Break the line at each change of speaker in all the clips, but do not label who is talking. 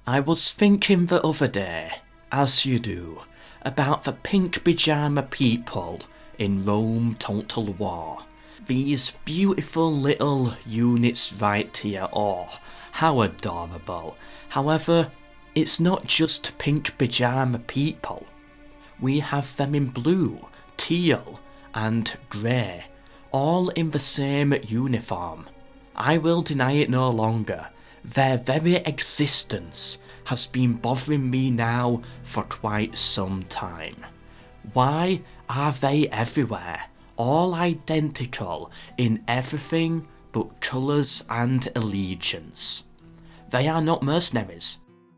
I was thinking the other day, as you do, about the Pink Pyjama People in Rome Total War. These beautiful little units right here, oh, how adorable. However, it's not just Pink Pyjama People. We have them in blue, teal and grey, all in the same uniform. I will deny it no longer. Their very existence has been bothering me now for quite some time. Why are they everywhere, all identical in everything but colours and allegiance? They are not mercenaries.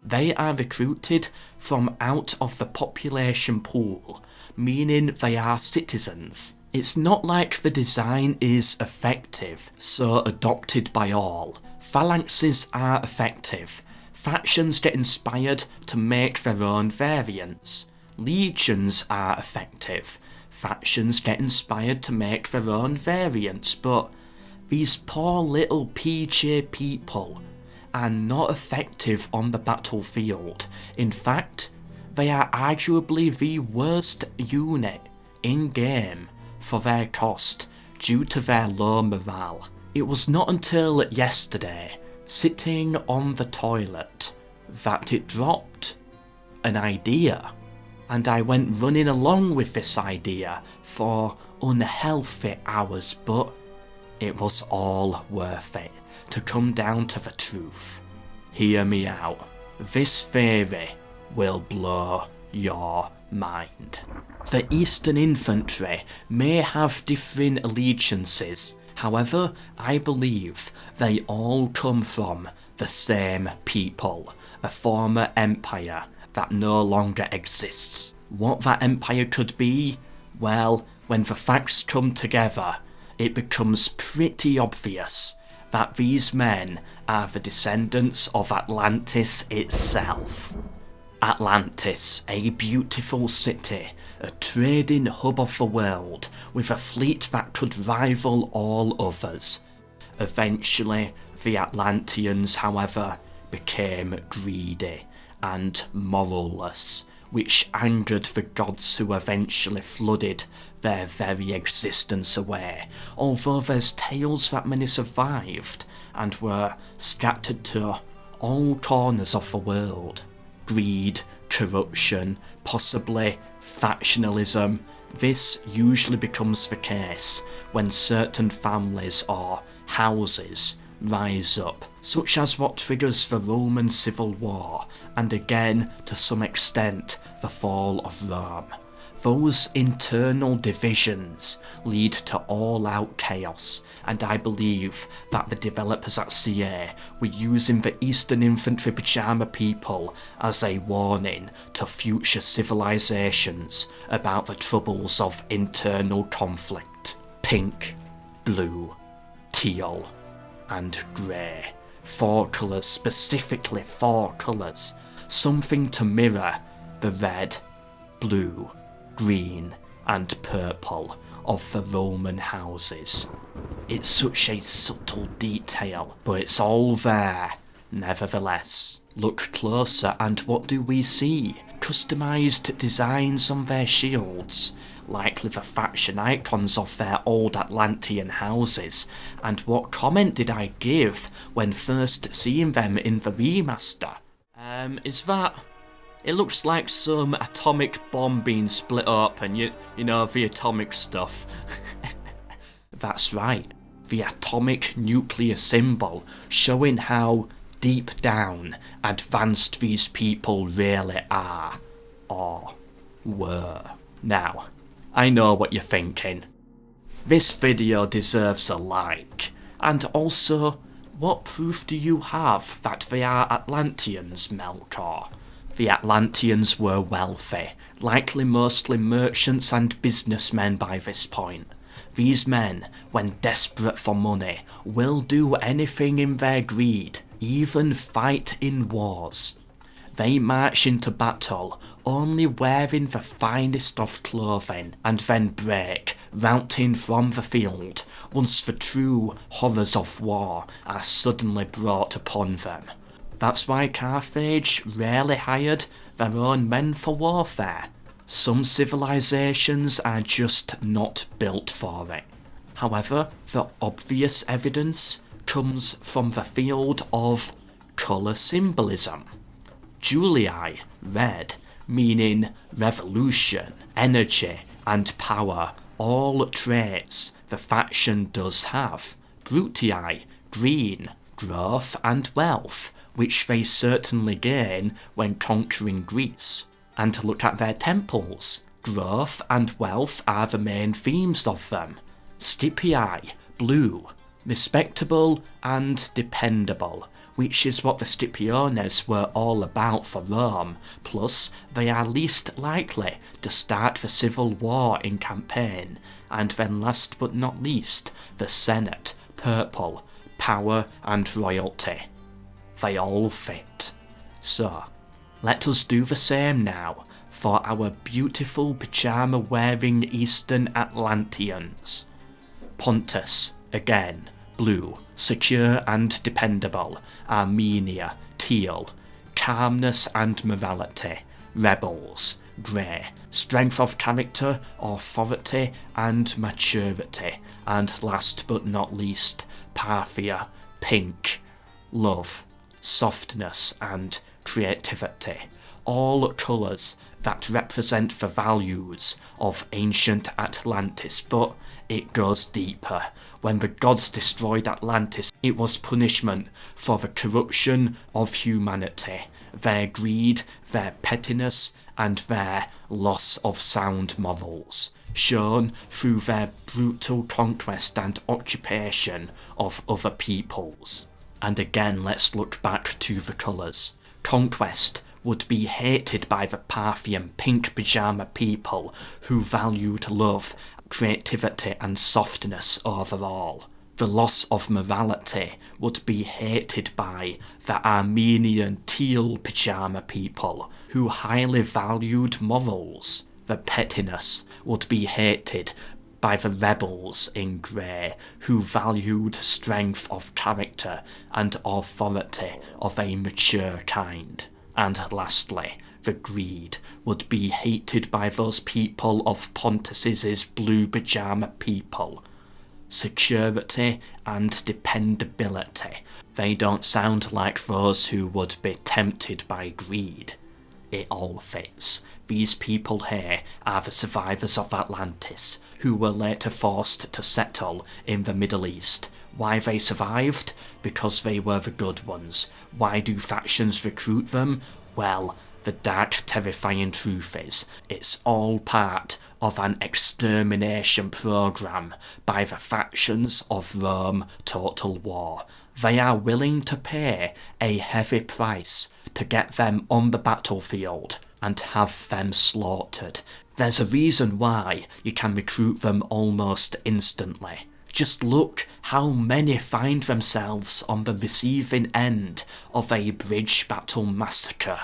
They are recruited from out of the population pool, meaning they are citizens. It's not like the design is effective, so adopted by all. Phalanxes are effective. Factions get inspired to make their own variants. Legions are effective. Factions get inspired to make their own variants, but these poor little PJ people are not effective on the battlefield. In fact, they are arguably the worst unit in-game for their cost due to their low morale. It was not until yesterday, sitting on the toilet, that it dropped an idea, and I went running along with this idea for unhealthy hours, but it was all worth it to come down to the truth. Hear me out. This theory will blow your mind. The Eastern Infantry may have differing allegiances, however, I believe they all come from the same people, a former empire that no longer exists. What that empire could be? Well, when the facts come together, it becomes pretty obvious that these men are the descendants of Atlantis itself. Atlantis, a beautiful city, a trading hub of the world, with a fleet that could rival all others. Eventually, the Atlanteans, however, became greedy and moralless, which angered the gods who eventually flooded their very existence away, although there's tales that many survived and were scattered to all corners of the world. Greed, corruption, possibly factionalism. This usually becomes the case when certain families or houses rise up, such as what triggers the Roman Civil War, and again, to some extent, the fall of Rome. Those internal divisions lead to all-out chaos, and I believe that the developers at CA were using the Eastern Infantry Pyjama People as a warning to future civilizations about the troubles of internal conflict. Pink, blue, teal, and grey. 4 colours, specifically 4 colours, something to mirror the red, blue, green and purple of the Roman houses. It's such a subtle detail, but it's all there, nevertheless. Look closer and what do we see? Customised designs on their shields, likely the faction icons of their old Atlantean houses. And what comment did I give when first seeing them in the remaster? Is that it looks like some atomic bomb being split up and you know, the atomic stuff. That's right, the atomic nuclear symbol, showing how deep down advanced these people really are, or were. Now, I know what you're thinking. This video deserves a like, and also, what proof do you have that they are Atlanteans, MELKOR? The Atlanteans were wealthy, likely mostly merchants and businessmen by this point. These men, when desperate for money, will do anything in their greed, even fight in wars. They march into battle only wearing the finest of clothing, and then break, routing from the field, once the true horrors of war are suddenly brought upon them. That's why Carthage rarely hired their own men for warfare. Some civilizations are just not built for it. However, the obvious evidence comes from the field of colour symbolism. Julii, red, meaning revolution, energy, and power, all traits the faction does have. Brutii, green, growth and wealth, which they certainly gain when conquering Greece. And to look at their temples, growth and wealth are the main themes of them. Scipii, blue, respectable and dependable, which is what the Scipiones were all about for Rome, plus they are least likely to start the civil war in campaign, and then last but not least, the Senate, purple, power and royalty. They all fit. So, let us do the same now for our beautiful pyjama-wearing Eastern Atlanteans. Pontus, again, blue, secure and dependable. Armenia, teal, calmness and morality. Rebels, grey, strength of character, authority and maturity. And last but not least, Parthia, pink, love, softness and creativity. All colours that represent the values of ancient Atlantis, but it goes deeper. When the gods destroyed Atlantis, it was punishment for the corruption of humanity, their greed, their pettiness, and their loss of sound morals, shown through their brutal conquest and occupation of other peoples. And again, let's look back to the colours. Conquest would be hated by the Parthian Pink Pyjama People, who valued love, creativity and softness overall. The loss of morality would be hated by the Armenian Teel Pyjama People, who highly valued morals. The pettiness would be hated by the rebels in grey, who valued strength of character and authority of a mature kind. And lastly, the greed would be hated by those people of Pontus's blue pyjama people. Security and dependability. They don't sound like those who would be tempted by greed. It all fits. These people here are the survivors of Atlantis, who were later forced to settle in the Middle East. Why they survived? Because they were the good ones. Why do factions recruit them? Well, the dark, terrifying truth is, it's all part of an extermination program by the factions of Rome Total War. They are willing to pay a heavy price to get them on the battlefield and have them slaughtered. There's a reason why you can recruit them almost instantly. Just look how many find themselves on the receiving end of a bridge battle massacre.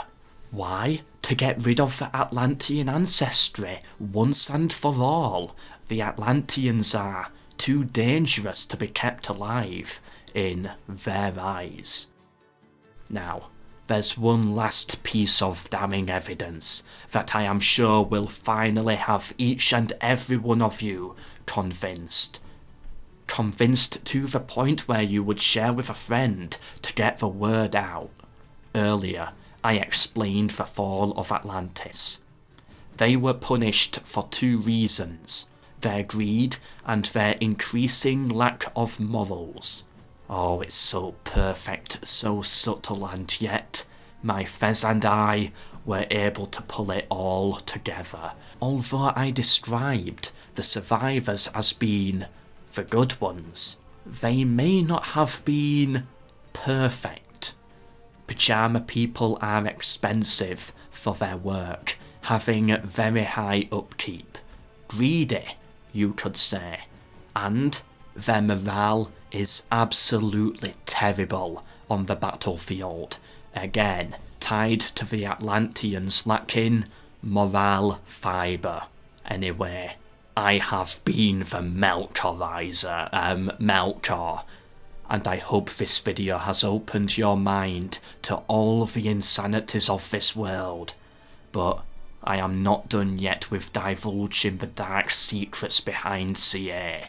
Why? To get rid of the Atlantean ancestry once and for all. The Atlanteans are too dangerous to be kept alive in their eyes. Now, there's one last piece of damning evidence that I am sure will finally have each and every one of you convinced. Convinced to the point where you would share with a friend to get the word out. Earlier, I explained the fall of Atlantis. They were punished for two reasons: their greed and their increasing lack of morals. Oh, it's so perfect, so subtle, and yet my Fez and I were able to pull it all together. Although I described the survivors as being the good ones, they may not have been perfect. Pyjama people are expensive for their work, having very high upkeep. Greedy, you could say. And their morale is absolutely terrible on the battlefield. Again, tied to the Atlanteans lacking morale fibre. Anyway, I have been the Melkorizer, Melkor. and I hope this video has opened your mind to all the insanities of this world. But I am not done yet with divulging the dark secrets behind CA.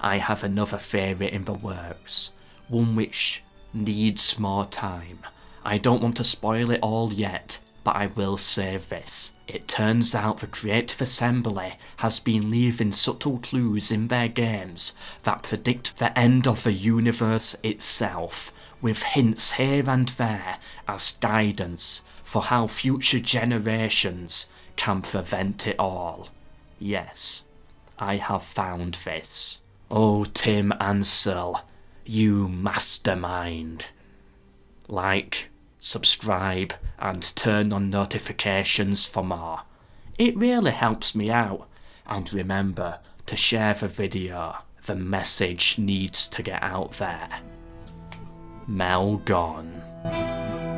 I have another theory in the works, one which needs more time. I don't want to spoil it all yet, but I will say this. It turns out the Creative Assembly has been leaving subtle clues in their games that predict the end of the universe itself, with hints here and there as guidance for how future generations can prevent it all. Yes, I have found this. Oh, Tim Ansel, you mastermind. Like, subscribe, and turn on notifications for more. It really helps me out. And remember to share the video. The message needs to get out there. Mel gone.